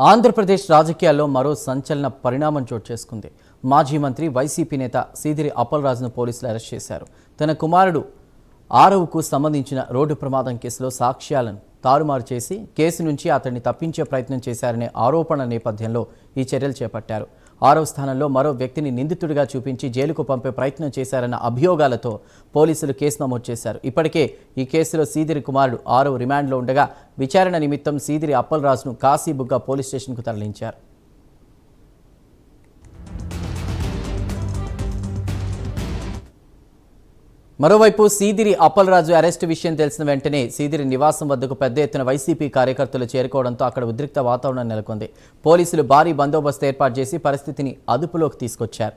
ఆంధ్రప్రదేశ్ రాజకీయాల్లో మరో సంచలన పరిణామం చోటు చేసుకుంది. మాజీ మంత్రి వైసీపీ నేత సీదిరి అప్పలరాజును పోలీసులు అరెస్ట్ చేశారు. తన కుమారుడు ఆరవ్కు సంబంధించిన రోడ్డు ప్రమాదం కేసులో సాక్ష్యాలను తారుమారు చేసి కేసు నుంచి అతన్ని తప్పించే ప్రయత్నం చేశారనే ఆరోపణల నేపథ్యంలో ఈ చర్యలు చేపట్టారు. ఆరవ్ స్థానంలో మరో వ్యక్తిని నిందితుడిగా చూపించి జైలుకు పంపే ప్రయత్నం చేశారన్న అభియోగాలతో పోలీసులు కేసు నమోదు చేశారు. ఇప్పటికే ఈ కేసులో సీదిరి కుమారుడు ఆరవ్ రిమాండ్లో ఉండగా విచారణ నిమిత్తం సీదిరి అప్పలరాజును కాశీబుగ్గ పోలీస్ స్టేషన్కు తరలించారు. మరోవైపు సీదిరి అప్పలరాజు అరెస్టు విషయం తెలిసిన వెంటనే సీదిరి నివాసం వద్దకు పెద్ద ఎత్తున వైసీపీ కార్యకర్తలు చేరుకోవడంతో అక్కడ ఉద్రిక్త వాతావరణం నెలకొంది. పోలీసులు భారీ బందోబస్తు ఏర్పాటు చేసి పరిస్థితిని అదుపులోకి తీసుకొచ్చారు.